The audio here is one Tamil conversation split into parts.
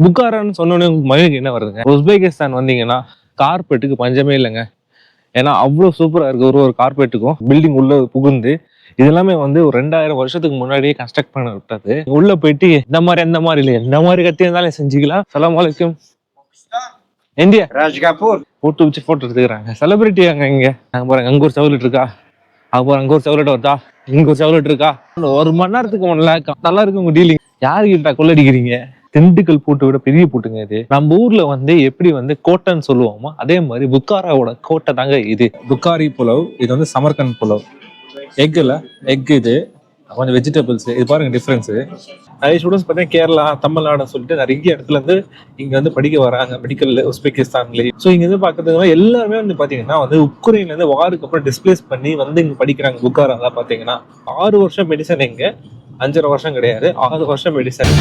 புக்காரான்னு சொன்னோன்னே உங்களுக்கு மகிழ்ச்சி என்ன வருதுங்க? உஸ்பெகிஸ்தான் வந்தீங்கன்னா கார்பெட்டுக்கு பஞ்சமே இல்லைங்க. ஏன்னா அவ்வளோ சூப்பராக இருக்கு. ஒரு கார்பெட்டுக்கும் பில்டிங் உள்ள புகுந்து இதெல்லாமே வந்து ஒரு 2000 வருஷத்துக்கு முன்னாடியே கன்ஸ்ட்ரக்ட் பண்ண விட்டது. உள்ள போயிட்டு இந்த மாதிரி அந்த மாதிரி இல்லை, எந்த மாதிரி கத்தி இருந்தாலும் செஞ்சுக்கலாம். சலாம் அலைக்கும். இந்தியா ராஜ்காப்பூர் போட்டு வச்சு போட்டோ எடுத்துக்கிறாங்க. செலிபிரிட்டி அங்க இங்க நாங்க பாருங்க, அங்க ஒரு சவுலட் இருக்கா, அப்புறம் அங்க ஒரு சவுலட் வருதா, இங்க ஒரு சவுலட் இருக்கா. 1 மணி நேரத்துக்கு 1 லேக். நல்லா இருக்கு உங்க டீலிங். யாருக்கிட்ட கொள்ளடிக்கிறீங்க? திண்டுக்கல் பூட்டு விட பெரிய பூட்டுங்க இது. நம்ம ஊர்ல வந்து எப்படி வந்து கோட்டைன்னு சொல்லுவோமோ அதே மாதிரி புக்காராவோட கோட்டை தாங்க இது. புக்காரி புலவ். இது வந்து சமர்கண்ட் புலவ். எக்ல எக், இது கொஞ்சம் வெஜிடபிள்ஸ். இது பாருங்க டிஃபரன்ஸ். நிறைய ஸ்டூடெண்ட்ஸ் பார்த்தீங்கன்னா கேரளா, தமிழ்நாடுன்னு சொல்லிட்டு நிறைய இடத்துல இருந்து இங்க வந்து படிக்க வராங்க மெடிக்கல் உஸ்பெகிஸ்தான்லயே. ஸோ இங்க இருந்து பார்க்கறதுக்கு எல்லாருமே வந்து பாத்தீங்கன்னா வந்து உக்ரைன்ல இருந்து வாருக்கு அப்புறம் டிஸ்பிளேஸ் பண்ணி வந்து இங்க படிக்கிறாங்க. புக்காரா பாத்தீங்கன்னா 6 வருஷம் மெடிசன், இங்க 5.5 வருஷம் கிடையாது, 6 வருஷம் மெடிசன்.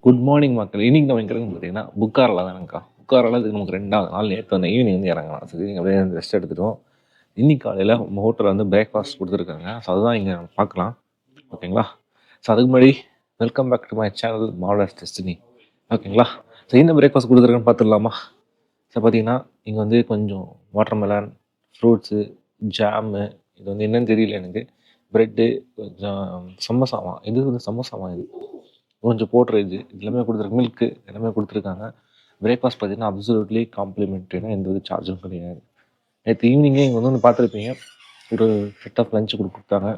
குட் மார்னிங் மக்கள். இன்னைக்கு நம்ம எங்க இருக்குன்னு பார்த்தீங்கன்னா புக்காரில் தானேக்கா. புக்காரில் இதுக்கு நமக்கு 2வது நாள். நேற்று வந்து ஈவினிங் வந்து இறங்கலாம். சரி, அப்படியே ரெஸ்ட் எடுத்துட்டோம். இன்னைக்கு காலையில் நம்ம ஹோட்டலில் வந்து பிரேக்ஃபாஸ்ட் கொடுத்துருக்காங்க. ஸோ அதுதான் இங்கே பார்க்கலாம். ஓகேங்களா? ஸோ அதுக்கு முன்னாடி welcome back to my channel Modelers Destiny. ஓகேங்களா? ஸோ என்ன பிரேக்ஃபாஸ்ட் கொடுத்துருக்கான்னு பார்த்துடலாமா? ஸோ பார்த்தீங்கன்னா இங்கே வந்து கொஞ்சம் வாட்டர்மெலன், ஃப்ரூட்ஸு, ஜாமு, இது வந்து என்னன்னு தெரியல எனக்கு, ப்ரெட்டு, கொஞ்சம் சமோசாவா, இது வந்து சமோசாவா, இது கொஞ்சம் போட்ரேஜ், எல்லாமே கொடுத்துருக்கு, மில்க்கு எல்லாமே கொடுத்துருக்காங்க. பிரேக்ஃபாஸ்ட் பார்த்தீங்கன்னா அப்சல்யூட்லி காம்ப்ளிமெண்ட்ரினா எந்த ஒரு சார்ஜும் கிடையாது. நேற்று ஈவினிங்கே இங்கே வந்து பார்த்துருப்பீங்க, ஒரு செட் ஆஃப் லஞ்ச் கொடுத்தாங்க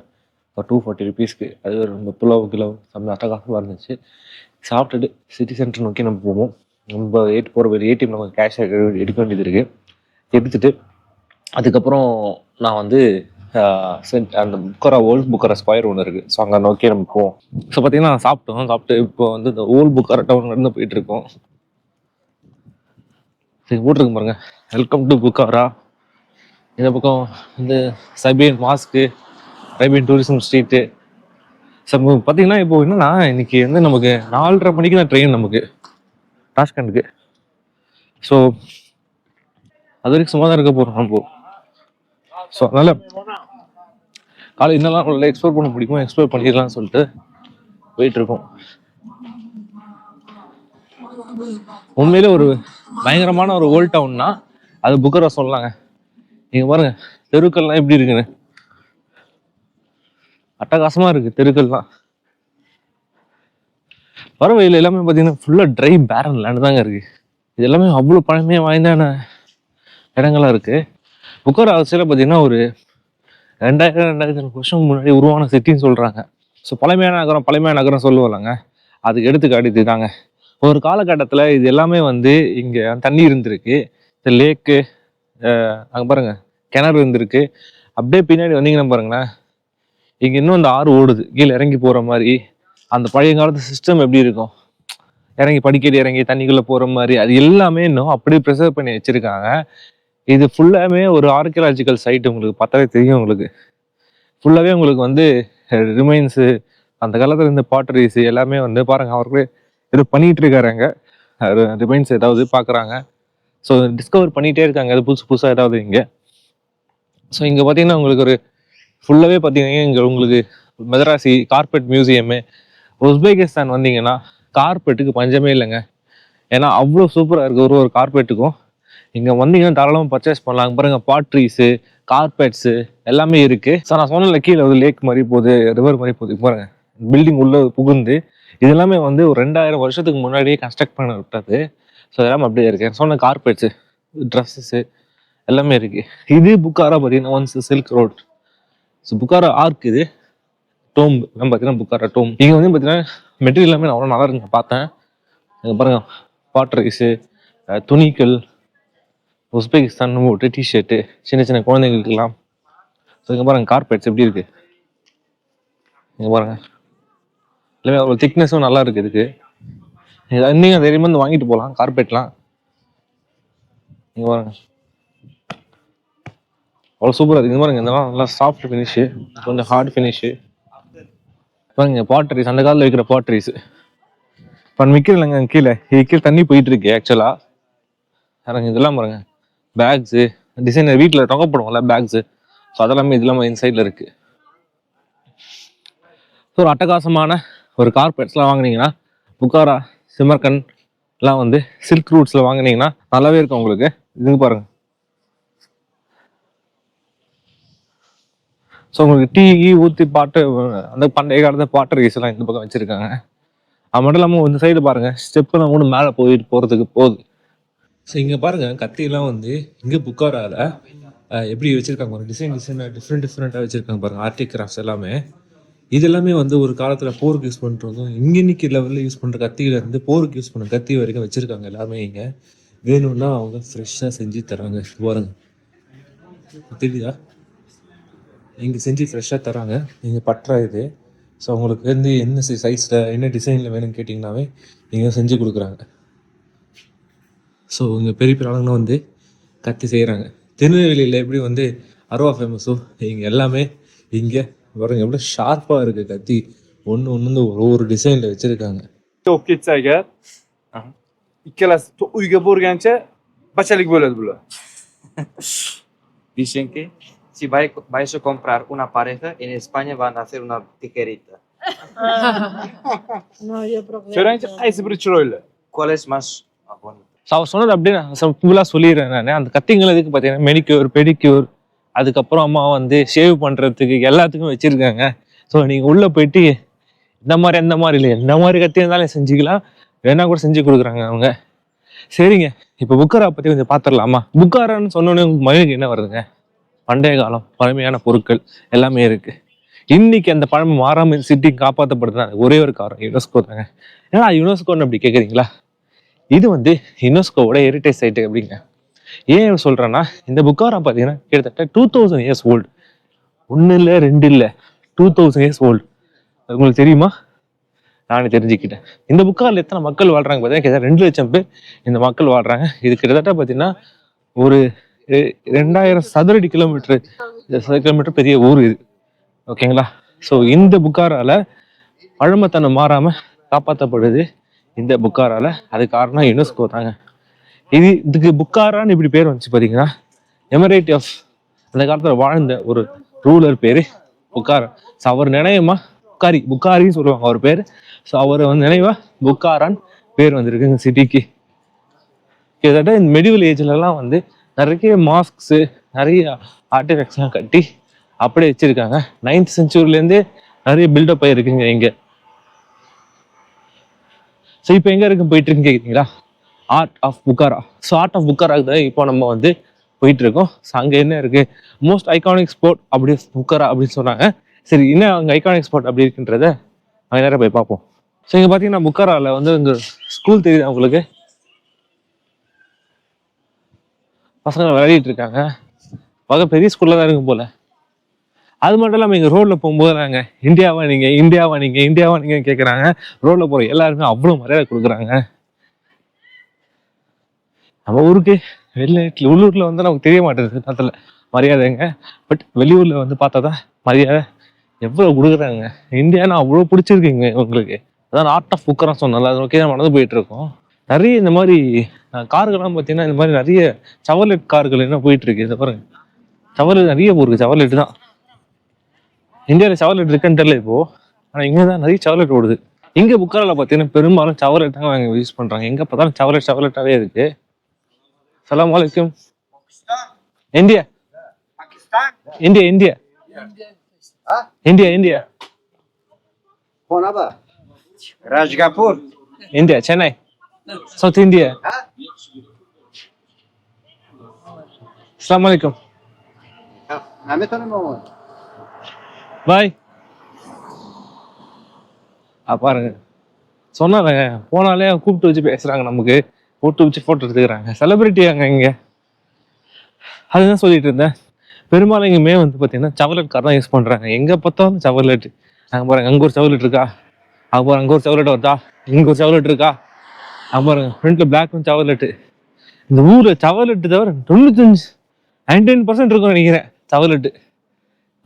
ஒரு 240 ருபீஸ்க்கு. அது ஒரு இந்த புலாவ் கிலோ செம்ம அட்டகாசமாக இருந்துச்சு. சாப்பிட்டுட்டு சிட்டி சென்டர் நோக்கி நம்ம போவோம். நம்ம போகிற ஏடிஎம் நம்ம கேஷ் எடுக்க வேண்டியது இருக்குது. எடுத்துட்டு அதுக்கப்புறம் நான் வந்து அந்த புக்காரா ஓல்ட் புக்காரா ஸ்கொயர் ஒன்று இருக்குது. ஸோ அங்கே நோக்கி நம்ம போவோம். ஸோ பார்த்தீங்கன்னா சாப்பிட்டு இப்போ வந்து இந்த ஓல்ட் புக்காரா டவுன்லேருந்து போயிட்டு இருக்கோம். சரி, போட்டிருக்கு பாருங்க, வெல்கம் டு புக்காரா. இந்த பக்கம் வந்து சைபீன் மாஸ்க்கு, சைபீன் டூரிசம் ஸ்ட்ரீட்டு. ஸோ பார்த்தீங்கன்னா இப்போ என்னன்னா, இன்னைக்கு வந்து நமக்கு 4:30 மணிக்கு தான் ட்ரெயின் நமக்கு டாஷ்கண்டுக்கு. ஸோ அது வரைக்கும் சும்மா தான் இருக்க போகிறோம் நம்ம. ஸோ அதனால காலை என்னெல்லாம் உள்ள எக்ஸ்ப்ளோர் பண்ண முடியுமோ எக்ஸ்ப்ளோர் பண்ணிடலாம்னு சொல்லிட்டு போயிட்டு இருக்கோம். உண்மையிலே ஒரு பயங்கரமான ஒரு ஓல்ட் டவுன்னா அது புக்காரா சொல்லலாங்க. நீங்க பாருங்க தெருக்கள்லாம் எப்படி இருக்குன்னு, அட்டகாசமா இருக்கு தெருக்கள்லாம். பறவையில் எல்லாமே பார்த்தீங்கன்னா ஃபுல்லா ட்ரை பேரன் லேண்ட் தாங்க இருக்கு. இது எல்லாமே அவ்வளோ பழமையாக வாய்ந்தான இடங்கள்லாம் இருக்கு. புக்காரா அரசியல பார்த்தீங்கன்னா ஒரு 2000 வருஷம் முன்னாடி உருவான சிட்டின்னு சொல்றாங்க. ஸோ பழமையான நகரம் சொல்லுவாங்க. அதுக்கு எடுத்துக்காட்டு தாங்க. ஒரு காலகட்டத்தில் இது எல்லாமே வந்து இங்கே தண்ணி இருந்திருக்கு. இந்த லேக்கு, அங்கே பாருங்க கிணறு இருந்திருக்கு. அப்படியே பின்னாடி வந்தீங்கன்னா பாருங்களேன், இங்கே இன்னும் அந்த ஆறு ஓடுது கீழே இறங்கி போகிற மாதிரி. அந்த பழைய காலத்து சிஸ்டம் எப்படி இருக்கும், இறங்கி படிக்கடி இறங்கி தண்ணிக்குள்ளே போகிற மாதிரி, அது எல்லாமே இன்னும் அப்படியே ப்ரிசர்வ் பண்ணி வச்சுருக்காங்க. இது ஃபுல்லாமே ஒரு ஆர்கியலாஜிக்கல் சைட். உங்களுக்கு பார்த்தாலே தெரியும். உங்களுக்கு ஃபுல்லாகவே உங்களுக்கு வந்து ரிமைன்ஸு, அந்த காலத்தில் இருந்த பாட்டரிஸ் எல்லாமே வந்து பாருங்கள். அவர்களே ஏதோ பண்ணிகிட்டு இருக்காருங்க, ரிமைன்ஸ் ஏதாவது பார்க்குறாங்க. ஸோ டிஸ்கவர் பண்ணிகிட்டே இருக்காங்க அது புதுசாக ஏதாவது இங்கே. ஸோ இங்கே பார்த்தீங்கன்னா உங்களுக்கு ஒரு ஃபுல்லாகவே பார்த்தீங்கன்னா இங்கே உங்களுக்கு மெதராசி கார்பெட் மியூசியமு. உஸ்பெகிஸ்தான் வந்தீங்கன்னா கார்பெட்டுக்கு பஞ்சமே இல்லைங்க. ஏன்னா அவ்வளோ சூப்பராக இருக்குது ஒரு கார்பெட்டுக்கும். இங்கே வந்தீங்கன்னா தாராளமாக பர்ச்சேஸ் பண்ணலாம். பாருங்க பாட்ரீஸு, கார்பெட்ஸு எல்லாமே இருக்குது. ஸோ நான் சொன்னல கீழே ஒரு லேக் மாதிரி போகுது, ரிவர் மாதிரி போகுது பாருங்க, பில்டிங் உள்ள புகுந்து. இது எல்லாமே வந்து ஒரு 2000 வருஷத்துக்கு முன்னாடியே கன்ஸ்ட்ரக்ட் பண்ண விட்டது. ஸோ இதெல்லாம் அப்படியே இருக்கு. சொன்ன கார்பெட்ஸு, ட்ரெஸ்ஸஸு எல்லாமே இருக்கு. இது புக்காரா பார்த்தீங்கன்னா once silk road. So Bukhara ark, இது டோம் பார்த்தீங்கன்னா புக்காரா டோம். இங்கே வந்து பார்த்தீங்கன்னா மெட்டீரியல் எல்லாமே அவ்வளோ நல்லா இருக்குங்க. பார்த்தேன் இங்கே பாருங்க, பாட்ரீஸு, துணிகள், உஸ்பெகிஸ்தான் போட்டு டிஷர்ட்டு, சின்ன சின்ன குழந்தைங்களுக்குலாம். ஸோ இங்கே பாருங்க கார்பெட்ஸ் எப்படி இருக்கு. இங்கே பாருங்க, எல்லாமே அவ்வளோ திக்னஸும் நல்லா இருக்குது இதுக்கு. நீங்கள் தைரியமாக வந்து வாங்கிட்டு போகலாம் கார்பெட்லாம். இங்கே பாருங்க, அவ்வளோ சூப்பராக இருக்குது. இது பாருங்க, இதெல்லாம் நல்லா சாஃப்ட் ஃபினிஷு, கொஞ்சம் ஹார்ட் ஃபினிஷு. பாருங்க பாட்ரிஸ், அந்த காலத்தில் வைக்கிற பாட்ரிஸ் இப்போ விற்கிறலைங்க கீழே. இது கீழே தண்ணி போயிட்டு இருக்கு ஆக்சுவலாக. பாருங்க இதெல்லாம் பாருங்க, பேக்ஸு டிசைனர் வீட்டில் தொங்கப்படுவோம்ல பேக்ஸு, ஸோ அதெல்லாமே இதெல்லாம் இன்சைடில் இருக்கு. ஸோ ஒரு அட்டகாசமான ஒரு கார்பெட்ஸ்லாம் வாங்கினீங்கன்னா புக்காரா, சிமர்கன் எல்லாம் வந்து சில்க் ரூட்ஸில் வாங்கினீங்கன்னா நல்லாவே இருக்கும் உங்களுக்கு. இது பாருங்க, ஸோ உங்களுக்கு டீ ஊற்றி பாட்டு அந்த பண்டைய காலத்து பாட்டரிஸ் எல்லாம் இந்த பக்கம் வச்சிருக்காங்க. அது மட்டும் இல்லாமல் இந்த சைடு பாருங்க, ஸ்டெப்பெல்லாம் கூட மேலே போகிறதுக்கு போகுது. ஸோ இங்கே பாருங்க, கத்தியெல்லாம் வந்து இங்கே புக்காரால எப்படி வச்சிருக்காங்க பாருங்க, டிஃப்ரெண்ட்டாக வச்சிருக்காங்க பாருங்க, ஆர்டிக் கிராஃப்ட்ஸ் எல்லாமே. இது எல்லாமே வந்து ஒரு காலத்தில் போருக்கு யூஸ் பண்ணுறதும் இன்னைக்கு லெவலில் யூஸ் பண்ணுற கத்தியிலேருந்து போருக்கு யூஸ் பண்ணுற கத்தி வரைக்கும் வச்சுருக்காங்க எல்லாமே. இங்கே வேணும்னா அவங்க ஃப்ரெஷ்ஷாக செஞ்சு தராங்க. பாருங்க தெரியுதா, இங்கே செஞ்சு ஃப்ரெஷ்ஷாக தராங்க. நீங்கள் பற்றா இது. ஸோ உங்களுக்கு வந்து என்ன சைஸில் என்ன டிசைனில் வேணும்னு கேட்டிங்கனாவே நீங்கள் செஞ்சு கொடுக்குறாங்க. ஸோ இங்கே பெரிய பெரிய ஆளுங்கன்னா வந்து கத்தி செய்கிறாங்க. திருநெல்வேலியில் எப்படி வந்து அருவா ஃபேமஸோ, இங்கே எல்லாமே இங்கே பாருங்க எவ்வளோ ஷார்ப்பாக இருக்குது கத்தி. ஒன்று வந்து ஒரு டிசைனில் வச்சுருக்காங்க. o'qib ketsa agar ikkalasi uyga borgancha bachalik bo'ladi bular. Dicen que si vais a comprar una pareja en España van a hacer una tijerita. No, yo creo que... So'rangchi qaysi biri chiroyli? ¿Cuál es más bonito? So அவர் சொன்னது அப்படியே நான் சிம்பிளாக சொல்லிடுறேன். நான் அந்த கத்திங்கள் எதுக்கு பார்த்தீங்கன்னா மெனிக்யூர், பெடிக்யூர், அதுக்கப்புறம் அம்மா வந்து ஷேவ் பண்ணுறதுக்கு எல்லாத்துக்கும் வச்சுருக்காங்க. ஸோ நீங்கள் உள்ளே போயிட்டு இந்த மாதிரி எந்த மாதிரி இல்லை, எந்த மாதிரி கத்தி இருந்தாலும் செஞ்சுக்கலாம், வேணா கூட செஞ்சு கொடுக்குறாங்க அவங்க. சரிங்க, இப்போ புக்காரா பற்றி கொஞ்சம் பார்த்துடலாமா? புக்காரான்னு சொன்னோன்னே உங்களுக்கு மயிலுக்கு என்ன வருதுங்க? பண்டைய காலம் பழமையான பொருட்கள் எல்லாமே இருக்குது. இன்னைக்கு அந்த பழமை மாறாமல் சிட்டி காப்பாற்றப்படுதுன்னா ஒரே ஒரு காரணம் யுனெஸ்கோ தாங்க. ஏன்னா யுனெஸ்கோன்னு அப்படி கேட்குறீங்களா? இது வந்து யுனெஸ்கோவோட ஹெரிட்டேஜ் சைட்டு அப்படிங்க. ஏன் சொல்கிறேன்னா, இந்த புக்காரா பார்த்தீங்கன்னா கிட்டத்தட்ட 2000 இயர்ஸ் ஓல்டு. 1 இல்லை 2 இல்லை, 2000 இயர்ஸ் ஓல்டு. உங்களுக்கு தெரியுமா? நானே தெரிஞ்சுக்கிட்டேன். இந்த புக்காரில் எத்தனை மக்கள் வாழ்கிறாங்க பார்த்தீங்கன்னா கிட்டத்தட்ட 2 லட்சம் பேர் இந்த மக்கள் வாழ்கிறாங்க. இது கிட்டத்தட்ட பார்த்தீங்கன்னா ஒரு 2000 சதுரடி கிலோமீட்டர் பெரிய ஊர் இது. ஓகேங்களா? ஸோ இந்த புக்காரால பழமைத்தனம் மாறாமல் காப்பாற்றப்படுது இந்த புக்காரால. அது காரணம் யுனெஸ்கோ தாங்க. இதுக்கு புக்காரான்னு இப்படி பேர் வந்துச்சு பார்த்தீங்கன்னா, எமிரேட் ஆஃப் அந்த காலத்தில் வாழ்ந்த ஒரு ரூலர் பேர் புக்காரா. ஸோ அவர் நினைவமா புக்காரின்னு சொல்லுவாங்க அவர் பேர். ஸோ அவர் வந்து நினைவா புக்காரான்னு பேர் வந்திருக்குங்க சிட்டிக்கு. கிட்டத்தட்ட இந்த மெடிவல் ஏஜ்லலாம் வந்து நிறைய மாஸ்க்ஸு, நிறைய ஆர்டிஃபெக்ட்ஸ்லாம் கட்டி அப்படியே வச்சிருக்காங்க. 9th செஞ்சுரிலேருந்தே நிறைய பில்டப் ஆகிருக்குங்க இங்கே. ஸோ இப்போ எங்கே இருக்கு போயிட்டு இருக்குன்னு கேட்குறீங்களா? Art of Bukhara. So art of புக்காராக்கு தான் இப்போ நம்ம வந்து போயிட்டு இருக்கோம். ஸோ அங்கே என்ன இருக்கு, மோஸ்ட் ஐகானிக் ஸ்பாட் அப்படி புக்காரா அப்படின்னு சொன்னாங்க. சரி, என்ன அங்கே ஐகானிக் ஸ்பாட் அப்படி இருக்குன்றத அங்கே நேரம் போய் பார்ப்போம். ஸோ இங்கே பார்த்தீங்கன்னா புக்காராவில் வந்து இந்த ஸ்கூல் தெரியுது அவங்களுக்கு, பசங்க விளையாடிட்டு இருக்காங்க. பார்க்க பெரிய ஸ்கூல்ல தான் இருக்கும் போல. அது மட்டும் இல்லாமல் இங்கே ரோட்ல போகும்போது நாங்கள் இந்தியாவா நீங்கள் கேட்குறாங்க. ரோட்ல போகிற எல்லாருமே அவ்வளோ மரியாதை கொடுக்குறாங்க. நம்ம ஊருக்கு உள்ளூர்ல வந்து நமக்கு தெரிய மாட்டேங்குது நேரத்தில் மரியாதைங்க. பட் வெளியூர்ல வந்து பார்த்தா தான் மரியாதை எவ்வளோ கொடுக்குறாங்க. இந்தியானா அவ்வளோ பிடிச்சிருக்குங்க உங்களுக்கு. அதான் ஆர்ட் ஆஃப் புக்காரா சொன்னால அது ஓகே தான் நடந்து போயிட்டு இருக்கோம். நிறைய இந்த மாதிரி கார்கள்லாம் பார்த்தீங்கன்னா இந்த மாதிரி நிறைய சவர்லெட் கார்கள் என்ன போயிட்டு இருக்கு. இதை பாருங்க, சவர்லெட் நிறைய போருக்கு. சவர்லெட் தான் இந்தியாவில் சவர்லெட் இருக்குன்னு தெரியல இப்போ, ஆனால் இங்கே தான் நிறைய சவர்லெட் ஓடுது. இங்கே புக்காரால பார்த்தீங்கன்னா பெரும்பாலும் சவர்லெட் தாங்க அவங்க யூஸ் பண்ணுறாங்க. எங்கே பார்த்தாலும் சவர்லெட்டாகவே இருக்கு. சலாம் அலைக்கும். India India India India India Kona ba? Rajgapur. India, Chennai, south India. அஸ்ஸலாமு அலைக்கும். பாய். பாருங்க, சொன்னாங்க போனாலே கூப்பிட்டு வச்சு பேசுறாங்க, நமக்கு கூப்பிட்டு வச்சு போட்டோ எடுத்துக்கிறாங்க. செலிபிரிட்டி அங்க இங்க. அதுதான் சொல்லிட்டு இருந்தேன். பெரும்பாலும் இங்கேயுமே வந்து பார்த்தீங்கன்னா சவர்லெட் கார் தான் யூஸ் பண்ணுறாங்க. எங்கே பார்த்தாலும் சவர்லெட். அங்கே பாருங்க அங்கே ஒரு சவுலெட் இருக்கா, அங்கே பாருங்க அங்கே ஒரு சவுலெட் வருதா, இங்கே ஒரு சவுலெட் இருக்கா, அங்கே பாருங்க ஃப்ரண்ட்ல பிளாக் சவலெட்டு. இந்த ஊரில் சவலெட்டு தவிர 99% இருக்கும்னு நினைக்கிறேன் சவலெட்டு.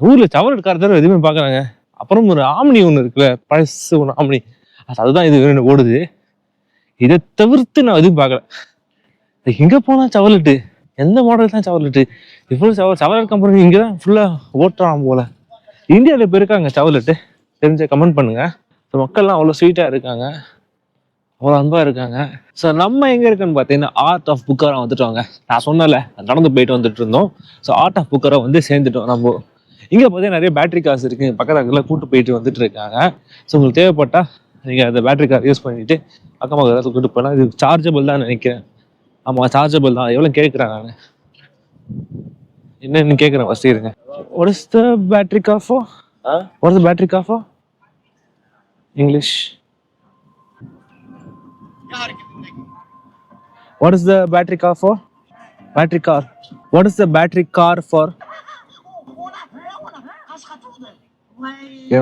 ஊரில் சவலெட் கார தவிர எதுவுமே பார்க்குறாங்க. அப்புறம் ஒரு ஆம்னி ஒன்று இருக்குல்ல, பழசு ஒன்று ஆம்னி, அதுதான் இது ஓடுது. இதை தவிர்த்து நான் எதுவும் பார்க்கல. எங்கே போனால் சவலெட்டு, எந்த மாடல் தான் சவலெட்டு, இவ்வளோ சவலெட் கம்பெனி இங்கே தான் ஃபுல்லாக ஓட்டுறான் போல. இந்தியாவில் இப்போ இருக்காங்க சவலெட்டு, தெரிஞ்ச கமெண்ட் பண்ணுங்க. ஸோ மக்கள்லாம் அவ்வளோ ஸ்வீட்டாக இருக்காங்க, அவ்வளோ அன்பாக இருக்காங்க. ஸோ நம்ம எங்கே இருக்குன்னு பார்த்தீங்கன்னா ஆர்ட் ஆஃப் புக்காரா வந்துட்டோங்க. நான் சொன்னல நடந்து போயிட்டு வந்துட்டு இருந்தோம். ஸோ ஆர்ட் ஆஃப் புக்காரா வந்து சேர்ந்துட்டோம் நம்ம. இங்கே பார்த்தீங்கன்னா நிறைய பேட்டரி கார்ஸ் இருக்குது, பக்கத்தில் கூட்டு போயிட்டு வந்துட்டு இருக்காங்க. ஸோ உங்களுக்கு தேவைப்பட்டால் நீங்கள் அந்த பேட்டரி கார் யூஸ் பண்ணிவிட்டு அக்கம் பக்கத்தில் கூட்டு போனால். இது சார்ஜபிள் தான் நினைக்கிறேன். ஆமாம் சார்ஜபிள் தான். எவ்வளோ கேட்குறேன் நான் என்னன்னு கேட்குறேன் ஃபஸ்ட்டு இருங்க. What is the battery car for? What is the battery car for English? What is the battery car for? Battery car. What is the battery car for?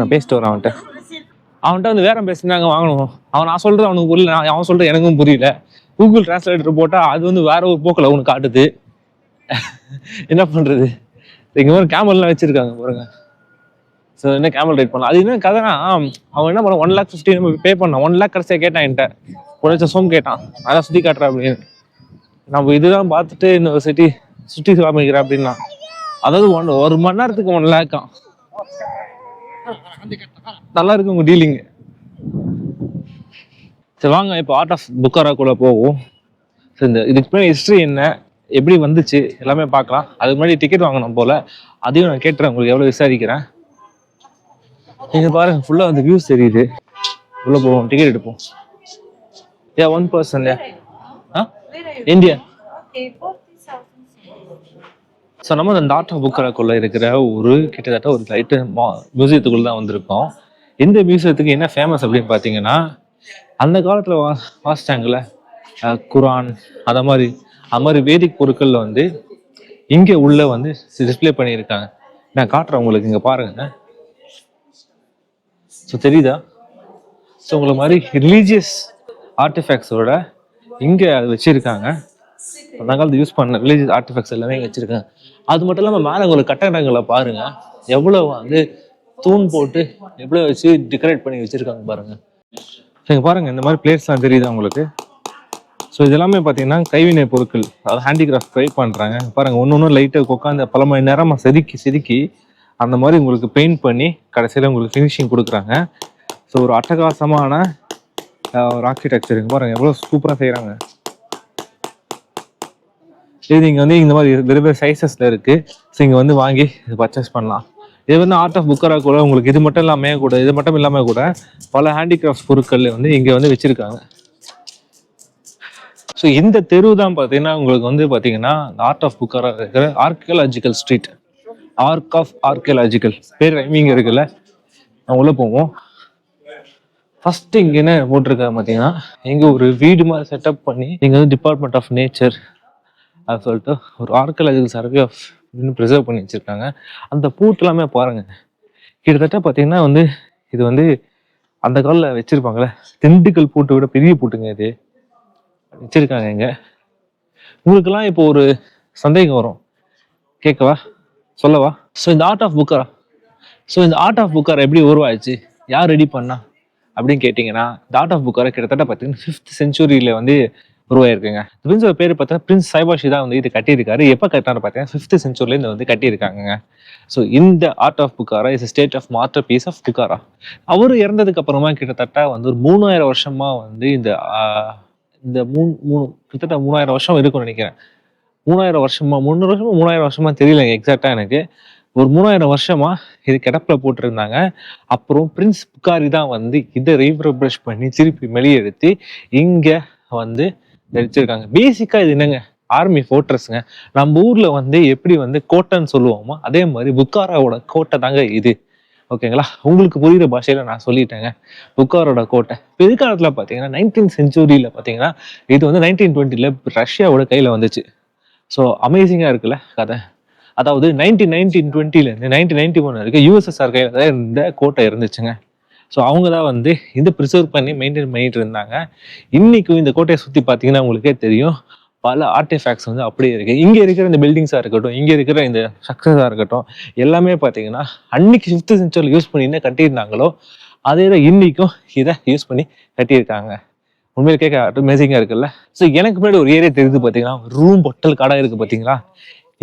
நான் பேசிட்டு வரேன் அவன்கிட்ட வந்து வேற பேசினாங்க வாங்கணும். நான் சொல்றது அவனுக்கு புரியல, அவன் சொல்றது எனக்கும் புரியல. கூகுள் டிரான்ஸ்லேட்டர் போட்டால் அது வந்து வேற ஒரு போக்கில் அவனுக்கு காட்டுது. என்ன பண்ணுறது? இங்கே ஒரு கேமரெலாம் வச்சுருக்காங்க பாருங்க. ஸோ என்ன கேமல் ரைட் பண்ணலாம். அது என்ன கதைனா, அவன் என்ன பண்ண 1,50,000 நம்ம பே பண்ணான். 1 lakh கடைசியாக கேட்டான் என்கிட்ட, ஒரு லட்சம் சோம் கேட்டான். அதான் சுற்றி காட்டுறேன் அப்படின்னு. நம்ம இதுதான் பார்த்துட்டு இன்னொரு சிட்டி சுற்றி காமிக்கிறேன் அப்படின்னா, அதாவது 1 மணி நேரத்துக்கு 1 lakh. நல்லா இருக்கு உங்க டீலிங்கு. சரி வாங்க இப்போ ஆர்ட் ஆஃப் புக்காராக்குள்ள போவோம். ஸோ இந்த இதுக்கு முன்னாடி ஹிஸ்ட்ரி என்ன, எப்படி வந்துச்சு எல்லாமே பார்க்கலாம். அதுக்கு முன்னாடி டிக்கெட் வாங்கணும் போல, அதையும் நான் கேட்டுறேன் உங்களுக்கு, எவ்வளோ விசாரிக்கிறேன். நீங்க பாருங்க ஃபுல்லா அந்த வியூஸ் தெரியுது. உள்ள போவோம், டிக்கெட் எடுப்போம். Yeah, 1 person. India. ஸோ நம்ம அந்த ஆர்ட் ஆஃப் புக்காராக்குள்ள இருக்கிற ஒரு கிட்டத்தட்ட ஒரு லைட்டு மியூசியத்துக்குள்ள தான் வந்திருக்கோம். இந்த மியூசியத்துக்கு என்ன ஃபேமஸ் அப்படின்னு பார்த்தீங்கன்னா, அந்த காலத்தில் வாசிச்சாங்கல்ல குரான், அது மாதிரி வேதிக் பொருட்களில் வந்து இங்கே உள்ள வந்து டிஸ்பிளே பண்ணியிருக்காங்க. நான் காட்டுறேன் உங்களுக்கு, இங்கே பாருங்க. ஸோ தெரியுதா? ஸோ உங்களை மாதிரி ரிலீஜியஸ் ஆர்டிஃபேக்ட்ஸோட இங்கே அது வச்சுருக்காங்க. அந்த காலத்தில் யூஸ் பண்ண ரிலீஜியஸ் ஆர்டிஃபேக்ட்ஸ் எல்லாமே இங்கே வச்சுருக்காங்க. அது மட்டும் இல்லாமல் மேலே உங்களுக்கு கட்டடங்களை பாருங்கள், எவ்வளோ வந்து தூண் போட்டு எவ்வளோ வச்சு டெக்கரேட் பண்ணி வச்சுருக்காங்க பாருங்கள். ஸோ இங்கே பாருங்கள், இந்த மாதிரி பிளேட்ஸ்லாம் தெரியுதா உங்களுக்கு? ஸோ இதெல்லாமே பார்த்தீங்கன்னா கைவினை பொருட்கள், அதாவது ஹேண்டிகிராஃப்ட் ட்ரை பண்ணுறாங்க. பாருங்கள் ஒன்று லைட்டாக உட்காந்து பல மணி நேரமாக செதுக்கி அந்த மாதிரி உங்களுக்கு பெயிண்ட் பண்ணி கடைசியில் உங்களுக்கு ஃபினிஷிங் கொடுக்குறாங்க. ஸோ ஒரு அட்டகாசமான ஒரு ஆர்கிடெக்சருங்க பாருங்கள், எவ்வளோ சூப்பராக செய்கிறாங்க. இது இங்கே வந்து இந்த மாதிரி வெவ்வேறு சைஸஸில் இருக்குது. ஸோ இங்கே வந்து வாங்கி இது பர்ச்சேஸ் பண்ணலாம். இது வந்து ஆர்ட் ஆஃப் புக்காரா கூட உங்களுக்கு இது மட்டும் இல்லாமல் கூட பல ஹேண்டிகிராஃப்ட்ஸ் பொருட்கள் வந்து இங்கே வந்து வச்சுருக்காங்க. ஸோ இந்த தெரு தான் பார்த்தீங்கன்னா உங்களுக்கு வந்து பார்த்தீங்கன்னா ஆர்ட் ஆஃப் புக்காரா இருக்கிற archaeological street. Ark of archaeological பேர் ரைமிங் இருக்குல்ல. நான் உள்ளே போவோம். ஃபர்ஸ்ட் இங்கே என்ன போட்டிருக்காங்க பார்த்தீங்கன்னா, இங்கே ஒரு வீடு மாதிரி செட்டப் பண்ணி இங்கே வந்து டிபார்ட்மெண்ட் ஆஃப் நேச்சர் அப்படின்னு சொல்லிட்டு ஒரு ஆர்கியாலஜிக்கல் சர்வே ஆஃப் இன்னும் ப்ரிசர்வ் பண்ணி வச்சுருக்காங்க. அந்த பூட்டு எல்லாமே பாருங்கள், கிட்டத்தட்ட பார்த்தீங்கன்னா வந்து இது வந்து அந்த காலில் வச்சுருப்பாங்களே திண்டுக்கல் பூட்டை விட பெரிய பூட்டுங்க இது வச்சுருக்காங்க இங்கே. உங்களுக்கெல்லாம் இப்போ ஒரு சந்தேகம் வரும், கேட்கவா சொல்லவா? ஸோ இந்த ஆர்ட் ஆஃப் புக்காரா எப்படி உருவாச்சு, யார் ரெடி பண்ணா அப்படின்னு கேட்டிங்கன்னா, இந்த ஆர்ட் ஆஃப் புக்காரா கிட்டத்தட்ட பார்த்தீங்கன்னா 5th century வந்து உருவாயிருக்குங்க. பிரின்ஸோட பேர் பார்த்தா பிரின்ஸ் சைபாஷி தான் வந்து இது கட்டியிருக்காரு. எப்போ கட்டினாரு பார்த்தீங்கன்னா 5th century இந்த வந்து கட்டியிருக்காங்க. ஸோ இந்த art of Bukhara is state of masterpiece of Bukhara. அவர் இறந்ததுக்கு அப்புறமா கிட்டத்தட்ட வந்து ஒரு 3000 வருஷமா வந்து இந்த கிட்டத்தட்ட 3000 வருஷம் இருக்கும்னு நினைக்கிறேன். 3000 வருஷமா 300 வருஷமா 3000 வருஷமா தெரியல எக்ஸாக்டா எனக்கு. ஒரு 3000 வருஷமா இது கிடப்பில் போட்டிருந்தாங்க. அப்புறம் பிரின்ஸ் புக்காரி தான் வந்து இதை ரீப்ரஷ் பண்ணி திருப்பி வெளியெடுத்து இங்க வந்து வச்சிருக்காங்க. பேசிக்கா இது என்னங்க, ஆர்மி ஃபோர்ட்ரஸ்ங்க. நம்ம ஊர்ல வந்து எப்படி வந்து கோட்டைன்னு சொல்லுவோமோ அதே மாதிரி புக்காராவோட கோட்டை தாங்க இது. ஓகேங்களா, உங்களுக்கு புரியுற பாஷையில நான் சொல்லிட்டேங்க. புக்காரோட கோட்டை பிற்காலத்துல பாத்தீங்கன்னா 19th century பாத்தீங்கன்னா இது வந்து 1920 ரஷ்யாவோட கையில வந்துச்சு. ஸோ அமேசிங்கா இருக்குல்ல கதை. அதாவது 1920 1991 வரைக்கும் யூஎஸ்எஸ்ஆர் கையில் தான் இந்த கோட்டை இருந்துச்சுங்க. ஸோ அவங்க தான் வந்து இதை ப்ரிசர்வ் பண்ணி மெயின்டைன் பண்ணிட்டு இருந்தாங்க. இன்னைக்கும் இந்த கோட்டையை சுற்றி பார்த்தீங்கன்னா உங்களுக்கே தெரியும், பல ஆர்டிஃபேக்ட்ஸ் வந்து அப்படியே இருக்கு. இங்கே இருக்கிற இந்த பில்டிங்ஸாக இருக்கட்டும், இங்கே இருக்கிற இந்த ஸ்ட்ரக்சர்ஸாக இருக்கட்டும், எல்லாமே பார்த்தீங்கன்னா அன்னைக்கு 5th செஞ்சுரியில் யூஸ் பண்ணி என்ன கட்டியிருந்தாங்களோ அதே தான் இன்னைக்கும் இதை யூஸ் பண்ணி கட்டியிருக்காங்க. உண்மையில கேட்க அமேசிங்காக இருக்குல்ல. ஸோ எனக்கு முன்னாடி ஒரு ஏரியா தெரியுது பார்த்தீங்கன்னா, ரூம் பொட்டல் கடை இருக்கு பார்த்தீங்களா,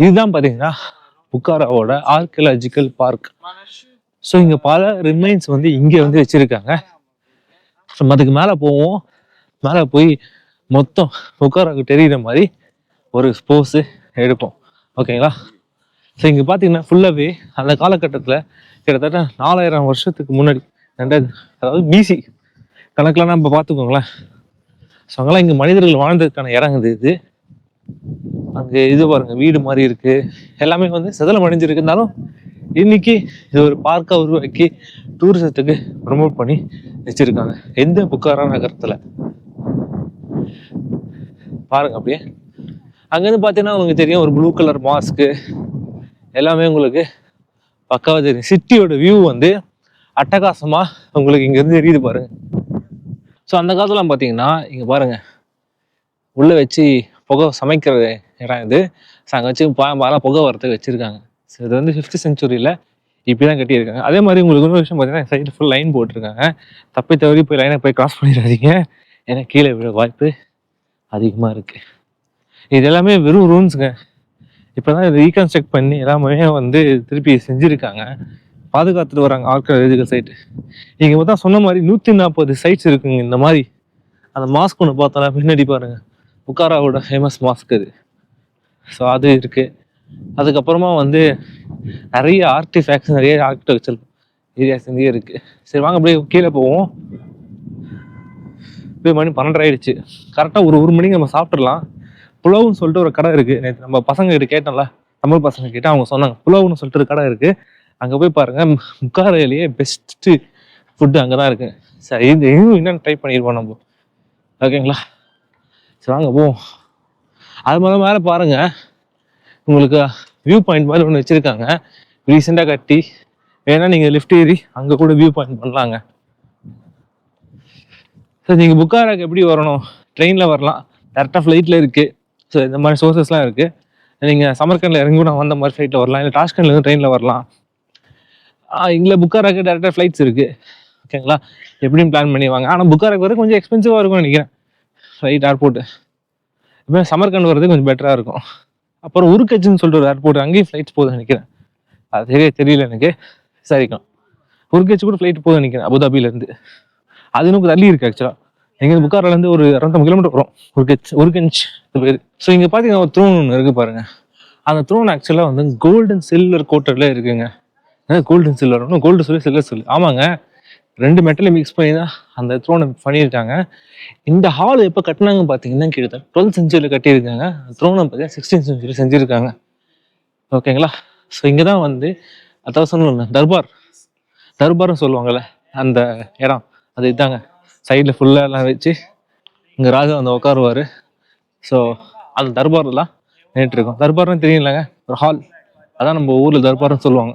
இதுதான் பார்த்தீங்கன்னா புக்காராவோட ஆர்கியலாஜிக்கல் பார்க். ஸோ இங்கே பல ரிமைன்ஸ் வந்து இங்கே வந்து வச்சிருக்காங்க. ஸோ அதுக்கு மேலே போவோம், மேலே போய் மொத்தம் புக்காராவுக்கு தெரிகிற மாதிரி ஒரு ஸ்போஸு எடுப்போம், ஓகேங்களா. ஸோ இங்கே பார்த்தீங்கன்னா ஃபுல்லாகவே அந்த காலகட்டத்தில் கிட்டத்தட்ட 4000 வருஷத்துக்கு முன்னாடி, அதாவது பிசி கணக்கெலாம் நம்ம பார்த்துக்கோங்களேன். ஸோ அங்கெல்லாம் இங்கே மனிதர்கள் வாழ்ந்ததுக்கான இடங்குது இது. அங்கே இது பாருங்க, வீடு மாதிரி இருக்கு, எல்லாமே வந்து செதலம் அடைஞ்சிருக்கு. இருந்தாலும் இன்னைக்கு இது ஒரு பார்க்கா உருவாக்கி டூரிசத்துக்கு ப்ரமோட் பண்ணி வச்சிருக்காங்க எந்த புக்காரா நகரத்துல. பாருங்க அப்படியே அங்கேருந்து பார்த்தீங்கன்னா உங்களுக்கு தெரியும் ஒரு ப்ளூ கலர் மாஸ்க்கு எல்லாமே உங்களுக்கு பக்காவா தெரியும். சிட்டியோட வியூ வந்து அட்டகாசமா உங்களுக்கு இங்கேருந்து தெரியுது பாருங்க. ஸோ அந்த காலத்துல பார்த்தீங்கன்னா இங்கே பாருங்க உள்ள வச்சு புகை சமைக்கிற இடம் இது. ஸோ அங்கே வச்சு பாலாம் புகை வரத்துக்கு வச்சிருக்காங்க. ஸோ இது வந்து 5th செஞ்சுரியில் இப்படி தான் கட்டியிருக்காங்க. அதே மாதிரி உங்களுக்கு இன்னொரு விஷயம் பார்த்தீங்கன்னா சைடு ஃபுல் லைன் போட்டிருக்காங்க. தப்பி தவறி போய் லைனை போய் கிராஸ் பண்ணிடாதீங்க, ஏன்னா கீழே விழ வாய்ப்பு அதிகமாக இருக்குது. இது எல்லாமே வெறும் ரூம்ஸுங்க. இப்போ தான் இதை ரீகன்ஸ்ட்ரக்ட் பண்ணி எல்லாமே வந்து திருப்பி செஞ்சுருக்காங்க, பாதுகாத்துட்டு வராங்க ஆர்கியாலஜிக்கல் சைட்டு. இங்கே மொத்தம் சொன்ன மாதிரி 140 சைட்ஸ் இருக்குங்க. இந்த மாதிரி அந்த மாஸ்க் ஒன்று பார்த்தோன்னா பின்னாடி பாருங்க, புக்காராவோட ஃபேமஸ் மாஸ்க் அது. ஸோ அது இருக்குது. அதுக்கப்புறமா வந்து நிறைய ஆர்டிஃபேக்ட்ஸ், நிறைய ஆர்கிடெக்சர் ஏரியாஸ் இங்கேயே இருக்குது. சரி வாங்க அப்படியே கீழே போவோம். இப்போ மணி 12 ஆயிடுச்சு. கரெக்டாக ஒரு மணிக்கு நம்ம சாப்பிட்றலாம். புலவுன்னு சொல்லிட்டு ஒரு கடை இருக்குது. நேற்று நம்ம பசங்க கிட்ட கேட்டோம்ல, தமிழ் பசங்க கிட்ட, அவங்க சொன்னாங்க புலவுன்னு சொல்லிட்டு ஒரு கடை இருக்குது, அங்கே போய் பாருங்க, புக்காராலேயே பெஸ்ட்டு ஃபுட்டு அங்கே தான் இருக்குது. சரி இது என்னென்னு ட்ரை பண்ணிடுவோம் நம்ம, ஓகேங்களா. சரி வாங்க போவோம். அது மாதிரி மேலே பாருங்க, உங்களுக்கு வியூ பாயிண்ட் மாதிரி ஒன்று வச்சுருக்காங்க, ரீசெண்டாக கட்டி. வேணா நீங்கள் லிஃப்ட் ஏறி அங்கே கூட வியூ பாயிண்ட் பண்ணலாங்க. ஸோ நீங்கள் புக்காராக்கு எப்படி வரணும், ட்ரெயினில் வரலாம், டேரெக்டாக ஃப்ளைட்டில் இருக்குது. ஸோ இந்த மாதிரி சோர்சஸ்லாம் இருக்குது. நீங்கள் சமர்கண்டில் இறங்கி கூட வந்த மாதிரி ஃப்ளைட்டில் வரலாம், இல்லை டாஷ்கண்ட்லேருந்து ட்ரெயினில் வரலாம். இங்கே புக்காராக்கு டேரெக்டாக ஃப்ளைட்ஸ் இருக்குது, ஓகேங்களா. எப்படியும் பிளான் பண்ணி வாங்க. ஆனால் புக்காராக்கு வர கொஞ்சம் எக்ஸ்பென்சிவாக இருக்கும்னு நினைக்கிறேன் ஃப்ளைட் ஏர்போர்ட்டு. இப்போ சமர்கண்ட் வர்றது கொஞ்சம் பெட்டராக இருக்கும். அப்புறம் உருக்கச்சுன்னு சொல்லிட்டு ஒரு ஏர்போர்ட், அங்கேயும் ஃப்ளைட்ஸ் போகுதுன்னு நினைக்கிறேன், அது தெரியல எனக்கு. சரிக்கும் உருக்கச்சு கூட ஃப்ளைட் போகுதுன்னு நினைக்கிறேன் அபுதாபிலேருந்து. அது இன்னும் தள்ளி இருக்குது ஆக்சுவலாக. எங்கள் புக்காராலேருந்து ஒரு 250 கிலோமீட்டர் வரும் உருக்கஞ்ச் பேர். ஸோ இங்கே பார்த்தீங்கன்னா ஒரு த்ரோன் ஒன்று இருக்குது பாருங்க. அந்த த்ரோன் ஆக்சுவலாக வந்து கோல்டன் சில்வர் கோட்டரில் இருக்குங்க. கோல்டன் சில்வர் ஒன்றும் கோல்டு சொல்லி சில்வர் சொல்லி, ஆமாங்க, 2 மெட்டலை மிக்ஸ் பண்ணி தான் அந்த த்ரோனை பண்ணியிருக்காங்க. இந்த ஹால் எப்போ கட்டினாங்க பார்த்தீங்கன்னா கிட்டத்தட்ட 12th செஞ்சுரியில் கட்டியிருக்காங்க. த்ரோனை பார்த்தீங்கன்னா 16th செஞ்சுரியில் செஞ்சுருக்காங்க, ஓகேங்களா. ஸோ இங்கே தான் வந்து அதாவது சொன்ன தர்பார்னு சொல்லுவாங்கள்ல அந்த இடம், அது இதாங்க. சைடில் ஃபுல்லாக எல்லாம் வச்சு இங்கே ராஜா வந்து உட்காருவார். ஸோ அந்த தர்பார்லாம் நேற்றிருக்கோம். தர்பார்னு தெரியலங்க, ஒரு ஹால், அதான் நம்ம ஊரில் தர்பார்னு சொல்லுவாங்க.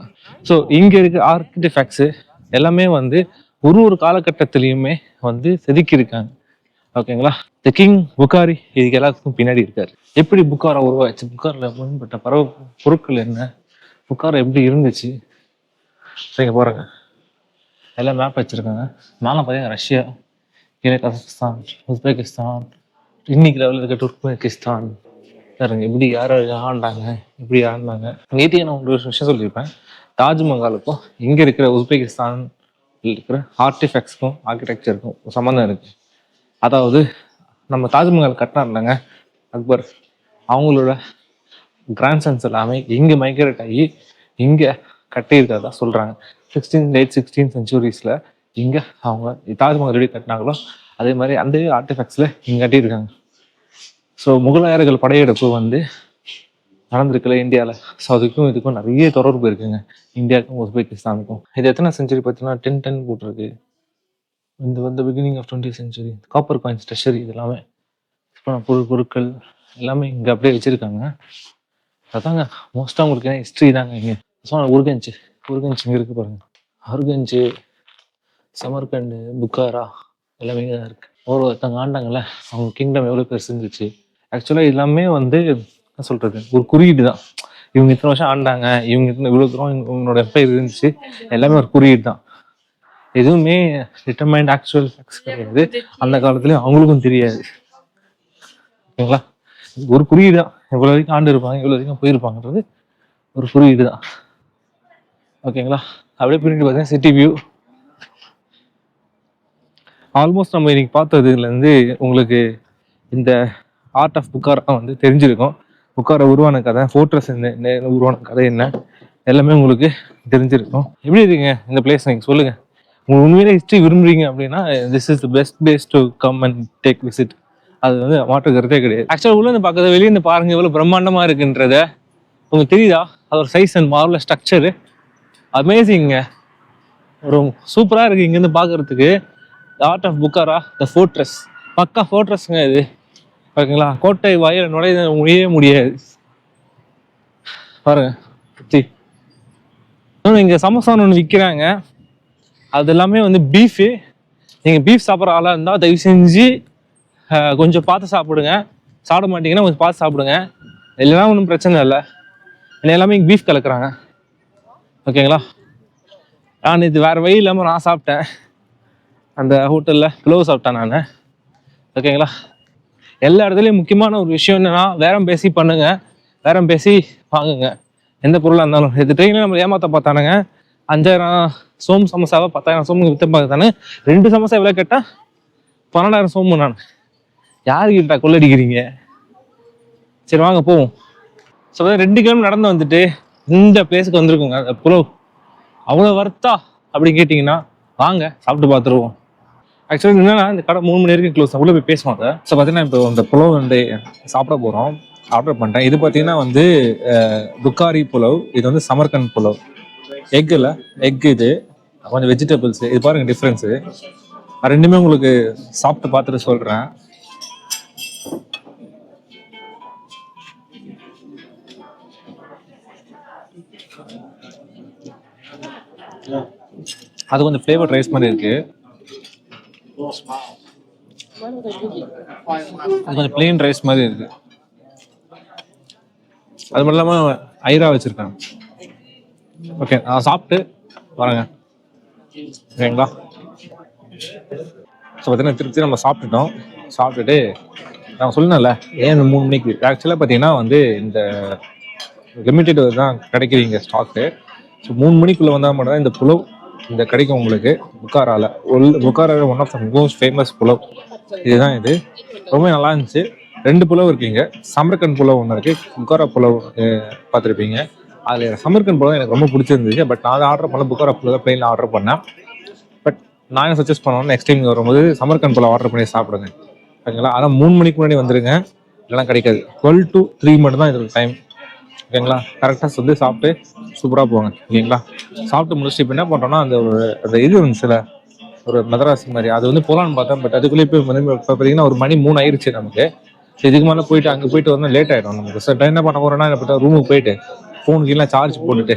ஸோ இங்கே இருக்க ஆர்கிடெக்ட்ஸ் எல்லாமே வந்து ஒரு காலகட்டத்திலையுமே வந்து செதுக்கியிருக்காங்க, ஓகேங்களா. த கிங் புக்காரி இதுக்கு எல்லாத்துக்கும் பின்னாடி இருக்காரு. எப்படி புக்காரா உருவாச்சு, புக்காரில் மேம்பட்ட பொருட்கள் என்ன, புக்காரா எப்படி இருந்துச்சு. சரிங்க பாருங்க, எல்லாம் மேப் வச்சுருக்காங்க. மேலே பார்த்தீங்கன்னா ரஷ்யா, கீழே கசகஸ்தான், உஸ்பெகிஸ்தான், இன்னைக்கு லெவலில் இருக்க துர்க்மெனிஸ்தான். பாருங்க எப்படி யார் ஆண்டாங்க, எப்படி ஆண்டாங்க. நேற்று நான் ஒரு விஷயம் சொல்லியிருப்பேன், தாஜ்மஹாலுக்கும் இங்கே இருக்கிற உஸ்பெகிஸ்தான் இருக்கிற ஆர்டிஃபேக்ட்ஸ்க்கும் ஆர்கிடெக்சருக்கும் சம்மந்தம் இருக்குது. அதாவது நம்ம தாஜ்மஹால் கட்டினார்லங்க அக்பர், அவங்களோட கிராண்ட்சன்ஸ் எல்லாமே இங்கே மைக்ரேட் ஆகி இங்கே கட்டியிருக்கிறதா சொல்கிறாங்க. late 16th செஞ்சுரிஸில் இங்கே அவங்க தாஜ்மஹால் எப்படி கட்டினாங்களோ அதே மாதிரி அந்த ஆர்டிஃபேக்ட்ஸில் இங்கே கட்டியிருக்காங்க. ஸோ முகலாயர்கள் படையெடுப்பு வந்து நடந்திருக்குல்ல இந்தியாவில். ஸோ அதுக்கும் இதுக்கும் நிறைய தொடர்பு இருக்குங்க, இந்தியாவுக்கும் உஸ்பெகிஸ்தானுக்கும். இது எத்தனை செஞ்சுரி பார்த்தீங்கன்னா 1010 போட்டிருக்கு. இந்த வந்து beginning of 20th century. Copper coins, treasury, இது எல்லாமே பொருட்கள் எல்லாமே இங்கே அப்படியே வச்சுருக்காங்க, அதாங்க மோஸ்ட்டாக உங்களுக்கு ஹிஸ்ட்ரி தாங்க இங்கே. ஸோ உருகஞ்சு இங்கே இருக்குது பாருங்க. அருகஞ்சு, சமர்கண்டு, புக்காரா எல்லாமே இங்கே தான் இருக்குது. ஒருத்தவங்க ஆண்டாங்கல்ல, அவங்க கிங்டம் எவ்வளோ பெருசு இருந்துச்சு. ஆக்சுவலாக எல்லாமே வந்து என்ன சொல்கிறது, ஒரு குறியீடு தான். இவங்க இத்தனை வருஷம் ஆண்டாங்க, இவங்க இவ்வளோ தூரம் இவங்களோட எம்பையர் இருந்துச்சு, எல்லாமே ஒரு குறியீடு தான். எதுவுமே டிட்டர்மைண்ட் ஆக்சுவல் ஃபேக்ட்ஸ் கிடையாது. அந்த காலத்துலேயும் அவங்களுக்கும் தெரியாது. ஓகேங்களா, ஒரு குறியீடு தான். எவ்வளோ வரைக்கும் ஆண்டு இருப்பாங்க, எவ்வளோ வரைக்கும் போயிருப்பாங்கன்றது ஒரு குறியீடு தான். ஓகேங்களா, அப்படியே பிரிண்ட் பார்த்தீங்கன்னா சிட்டி வியூ. ஆல்மோஸ்ட் நம்ம இன்னைக்கு பார்த்ததுலேருந்து உங்களுக்கு இந்த ஆர்ட் ஆஃப் புக்காரா வந்து தெரிஞ்சிருக்கும். புக்காரா உருவான கதை, ஃபோர்ட்ரஸ் உருவான கதை என்ன, எல்லாமே உங்களுக்கு தெரிஞ்சிருக்கும். எப்படி இருக்குங்க இந்த பிளேஸ், நீங்கள் சொல்லுங்கள். உங்களுக்கு உண்மையிலே ஹிஸ்ட்ரி விரும்புறீங்க அப்படின்னா this is the best place to come and take visit. அது வந்து மாற்று கருத்தே கிடையாது. ஆக்சுவலாக உள்ள இருந்து பார்க்கறது, வெளியே இருந்து பாருங்க எவ்வளோ பிரம்மாண்டமாக இருக்குன்றத உங்களுக்கு தெரியுதா? அதோட சைஸ் அண்ட் மார்வல் ஸ்ட்ரக்சரு அமேசிங்க. ஒரு சூப்பராக இருக்குது இங்கேருந்து பார்க்கறதுக்கு. ஆர்ட் ஆஃப் புக்காரா, த ஃபோர்ட்ரஸ், பக்கா ஃபோர்ட்ரஸ்ங்க இது. ஓகேங்களா, கோட்டை வாயில் நுழைய முடியாது பாருங்க. இங்கே சமோசான்னு ஒன்று விற்கிறாங்க, அது எல்லாமே வந்து பீஃபு. நீங்கள் பீஃப் சாப்பிட்ற ஆளாக இருந்தால் தயவு செஞ்சு கொஞ்சம் பார்த்து சாப்பிடுங்க. சாப்பிட மாட்டீங்கன்னா கொஞ்சம் பார்த்து சாப்பிடுங்க, இல்லைன்னா ஒன்றும் பிரச்சனை இல்லை. எல்லாமே இங்கே பீஃப் கலக்குறாங்க. ஓகேங்களா, நான் இது வேறு வழி இல்லாமல் நான் சாப்பிட்டேன் அந்த ஹோட்டலில், புலவு சாப்பிட்டேன் நான். ஓகேங்களா, எல்லா இடத்துலையும் முக்கியமான ஒரு விஷயம் என்னன்னா, பேரம் பேசி பண்ணுங்க, பேரம் பேசி வாங்குங்க எந்த பொருளாக இருந்தாலும். இது ட்ரெயினில் நம்ம ஏமாற்ற பார்த்தானுங்க. 5000 சோம்பு சமோசாவை 10,000 சோம்பு விற்று பார்த்தானு. 2 சமோசா எவ்வளோ கேட்டால் 12,000 சோம்பு. நான் யாருக்கிட்டா கொள்ளடிக்கிறீங்க? சரி வாங்க போவோம். ஸோ 2 கிலோமீட்டர் நடந்து வந்துட்டு இந்த பிளேஸுக்கு வந்திருக்கோங்க. அந்த புலவ் அவ்வளோ வர்த்தா அப்படின்னு கேட்டிங்கன்னா வாங்க சாப்பிட்டு பார்த்துருவோம். ஆக்சுவலி என்னன்னா, இந்த கடை 3 மணி வரைக்கும் க்ளோஸ். அவ்வளோ போய் பேசுவாங்க. ஸோ பார்த்தீங்கன்னா இப்போ இந்த புலவ் வந்து சாப்பிட போகிறோம். ஆர்டர் பண்ணிட்டேன். இது பார்த்தீங்கன்னா வந்து புக்காரி புலவ், இது வந்து சமர்கண்ட் புலவ். எக்கில் எக், இது கொஞ்சம் வெஜிடபிள்ஸ். இது பாருங்க டிஃப்ரென்ஸு. ரெண்டுமே உங்களுக்கு சாப்பிட்டு பார்த்துட்டு சொல்கிறேன். அது கொஞ்சம் ஃப்ளேவர்ட் ரைஸ் மாதிரி இருக்கு. அது கொஞ்சம் பிளெயின் ரைஸ் மாதிரி இருக்கு. அது மட்டும் இல்லாமல் ஐரா வச்சிருக்காங்க. ஓகே, நான் சாப்பிட்டு வரேங்க. ஓகேங்களா, ஸோ பார்த்தீங்கன்னா திருப்தி நம்ம சாப்பிட்டுட்டோம். சாப்பிட்டுட்டு நான் சொன்னேன்ல ஏன் 3 மணிக்கு. ஆக்சுவலாக பார்த்தீங்கன்னா வந்து இந்த லிமிட்டெட் தான் கிடைக்குது ஸ்டாக்கு. ஸோ 3 மணிக்குள்ளே வந்தால் மட்டும் தான் இந்த புலவ் இந்த கிடைக்கும் உங்களுக்கு. புக்காராவில் one of the most famous pulao இதுதான். இது ரொம்ப நல்லா இருந்துச்சு. 2 புலவ் இருக்குங்க. சமர்கண்ட் புலவ் ஒன்று இருக்குது, புக்காரா புலவ் பார்த்துருப்பீங்க. அதில் சமர்கண்ட் புலவ் எனக்கு ரொம்ப பிடிச்சிருந்துச்சு. பட் நான் அதை ஆர்டர் பண்ண புக்காரா புலவ் தான் பிளெயினில் ஆர்டர் பண்ணேன். பட் நான் என்ன சஜஸ்ட் பண்ணுவேன், நெக்ஸ்ட் டைம் வரும்போது சமர்கண்ட் புலவ் ஆர்டர் பண்ணி சாப்பிடுங்க. ஓகேங்களா, ஆனால் 3 மணிக்கு முன்னாடி வந்துடுங்க, இதெல்லாம் கிடைக்காது. 12 to 3 மட்டும் தான் இதோட டைம். ஓகேங்களா, கரெக்டாக வந்து சாப்பிட்டு சூப்பராக போவாங்க. ஓகேங்களா, சாப்பிட்டு முடிச்சுட்டு இப்போ என்ன பண்ணுறோன்னா, அந்த இது இருந்துச்சுல ஒரு மதராசி மாதிரி, அது வந்து போகலான்னு பார்த்தேன். பட் அதுக்குள்ளேயே போய் வந்து இப்போ பார்த்தீங்கன்னா ஒரு மணி 3 ஆயிடுச்சு நமக்கு. ஸோ இதுக்கு மேலே போயிட்டு அங்கே போயிட்டு வந்து லேட் ஆகிடும் நமக்கு. ஸோ ட்ரெயின் என்ன பண்ண போகிறோன்னா, இப்போ ரூமுக்கு போயிட்டு ஃபோனுக்கு எல்லாம் சார்ஜ் போட்டுட்டு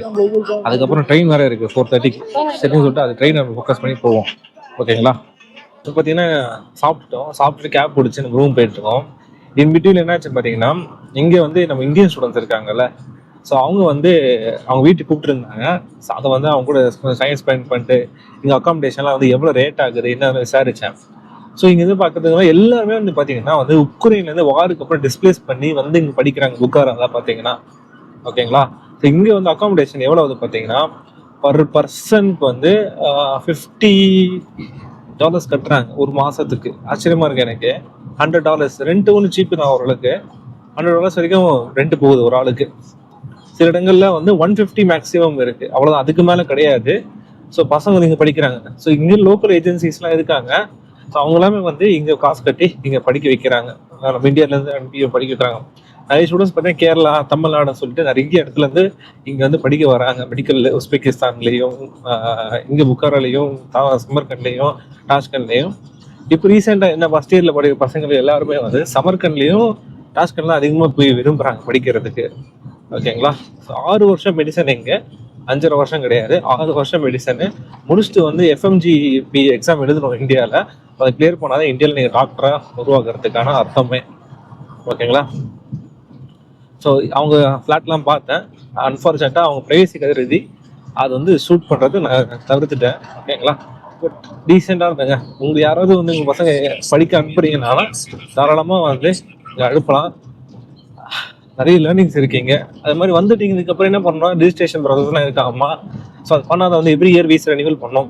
அதுக்கப்புறம் ட்ரெயின் வேறு இருக்குது 4:30க்கு. சரின்னு சொல்லிட்டு அது ட்ரெயினை ஃபோக்கஸ் பண்ணி போவோம். ஓகேங்களா, இப்போ பார்த்தீங்கன்னா சாப்பிட்டுட்டு கேப் பிடிச்சி நம்ம ரூம் போயிட்டுருக்கோம். இன் பிட்வீன் என்னாச்சுன்னு பார்த்தீங்கன்னா, இங்கே வந்து நம்ம இந்தியன் ஸ்டூடெண்ட்ஸ் இருக்காங்கல்ல, ஸோ அவங்க வந்து அவங்க வீட்டுக்கு கூப்பிட்டுருந்தாங்க. ஸோ அதை வந்து அவங்க கூட கொஞ்சம் டைம் ஸ்பெண்ட் பண்ணிட்டு இங்கே அக்காமடேஷன்லாம் வந்து எவ்வளோ ரேட் ஆகுது என்னன்னு விசாரித்தேன். ஸோ இங்கே வந்து பார்க்கறதுக்கு எல்லாருமே வந்து பார்த்தீங்கன்னா வந்து உக்ரைன்லேருந்து வாருக்கு அப்புறம் டிஸ்பிளேஸ் பண்ணி வந்து இங்கே படிக்கிறாங்க புக்காராலாம் பார்த்தீங்கன்னா. ஓகேங்களா, ஸோ இங்கே வந்து அக்காமடேஷன் எவ்வளோ வந்து பார்த்தீங்கன்னா பர் பர்சனுக்கு வந்து $50 கட்டுறாங்க ஒரு மாதத்துக்கு. ஆச்சரியமாக இருக்குது எனக்கு. $100 ரெண்ட் ஒன்று சீப்பு தான் ஓரளவுக்கு. $100 வரைக்கும் ரெண்ட் போகுது ஒரு ஆளுக்கு. சில இடங்கள்ல வந்து 150 மேக்ஸிமம் இருக்கு, அவ்வளோதான், அதுக்கு மேலே கிடையாது. ஸோ பசங்க இங்கே படிக்கிறாங்க. ஸோ இங்கே லோக்கல் ஏஜென்சிஸ்லாம் இருக்காங்க. ஸோ அவங்க எல்லாமே வந்து இங்கே காசு கட்டி இங்கே படிக்க வைக்கிறாங்க. நம்ம இந்தியாவிலேருந்து அனுப்பி படிக்க வைக்கிறாங்க. நிறைய ஸ்டூடெண்ட்ஸ் பார்த்தீங்கன்னா கேரளா, தமிழ்நாடுன்னு சொல்லிட்டு நிறைய இடத்துல இருந்து இங்கே வந்து படிக்க வராங்க. மெடிக்கல் உஸ்பெகிஸ்தான்லேயும் இங்கே புக்காராலையும் சமர்கண்ட்லேயும் டாஷ்கண்ட்லேயும். இப்போ ரீசெண்டாக என்ன ஃபர்ஸ்ட் இயரில் படிக்கிற பசங்க எல்லாருமே வந்து சமர்கண்ட்லேயும் டாஷ்கண்ட்லாம் அதிகமாக போய் விரும்புகிறாங்க படிக்கிறதுக்கு. ஓகேங்களா. ஸோ 6 வருஷம் மெடிசன் இங்கே, 5.5 வருஷம் கிடையாது, 6 வருஷம் மெடிசனு முடிச்சுட்டு வந்து எஃப்எம்ஜிபி எக்ஸாம் எழுதணும் இந்தியாவில். அதை கிளியர் பண்ணாதான் இந்தியாவில் நீங்கள் டாக்டராக உருவாக்குறதுக்கான அர்த்தமே. ஓகேங்களா. ஸோ அவங்க ஃப்ளாட்லாம் பார்த்தேன். அன்ஃபார்ச்சுனேட்டாக அவங்க ப்ரைவசி கருதி அது வந்து ஷூட் பண்ணுறது நான் தவிர்த்துட்டேன். ஓகேங்களா. பட் டீசெண்டாக இருந்தேங்க. உங்களுக்கு யாராவது வந்து உங்கள் பசங்க படிக்க அனுப்புறீங்கனாலும் தாராளமாக வந்து இங்கே அனுப்பலாம். நிறைய லேர்னிங்ஸ் இருக்கீங்க. அது மாதிரி வந்துட்டீங்க இதுக்கப்புறம் என்ன பண்ணணும், ரிஜிஸ்ட்ரேஷன் ப்ராசஸ்லாம் இருக்காமா. ஸோ அது பண்ணாத வந்து எவ்ரி இயர் வீஸ் ரெனிவல் பண்ணோம்.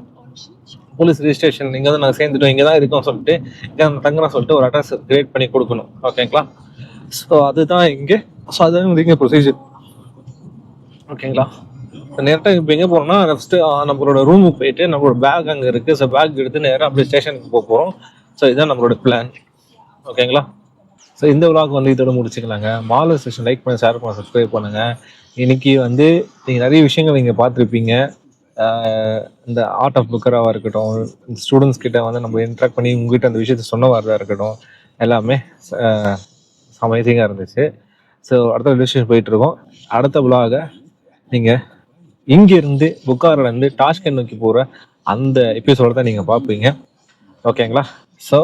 போலீஸ் ரிஜிஸ்ட்ரேஷன் இங்கே தான் நாங்கள் சேர்ந்துட்டோம், இங்கே தான் இருக்கோம் சொல்லிட்டு இங்கே தங்குறோம் சொல்லிட்டு ஒரு அட்ரஸ் கிரியேட் பண்ணி கொடுக்கணும். ஓகேங்களா. ஸோ அதுதான் இங்கே. ஸோ அதுதான் இங்கே ப்ரொசீஜர். ஓகேங்களா. நேராக இப்போ எங்கே போகிறோம்னா ஃபஸ்ட்டு நம்மளோட ரூமுக்கு போயிட்டு நம்மளோட பேக் அங்கே இருக்குது. ஸோ பேக் எடுத்து நேராக அப்படியே ஸ்டேஷனுக்கு போக போகிறோம். ஸோ இதுதான் நம்மளோட பிளான். ஓகேங்களா. ஸோ இந்த விளாக் வந்து இதோட முடிச்சுக்கலாங்க. மாலை செஷன் லைக் பண்ணி ஷேர் பண்ண சப்ஸ்கிரைப் பண்ணுங்கள். இன்னைக்கு வந்து நீங்கள் நிறைய விஷயங்கள் நீங்கள் பார்த்துருப்பீங்க. இந்த ஆர்ட் ஆஃப் புக்கராவாக இருக்கட்டும், ஸ்டூடெண்ட்ஸ் கிட்ட வந்து நம்ம இன்ட்ராக்ட் பண்ணி உங்ககிட்ட அந்த விஷயத்த சொன்ன வரதா இருக்கட்டும், எல்லாமே அமேசிங்காக இருந்துச்சு. ஸோ அடுத்த டிசிஷன் போயிட்டுருக்கோம். அடுத்த விளாகை நீங்கள் இங்கேருந்து புக்காரிலேருந்து டாஷ்கண்ட் நோக்கி போகிற அந்த எபிசோட தான் நீங்கள் பார்ப்பீங்க. ஓகேங்களா. ஸோ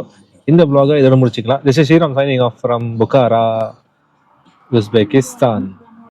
இந்த vlog இதோட முடிச்சுக்கலாம். This is Sriram signing off from Bukhara, Uzbekistan.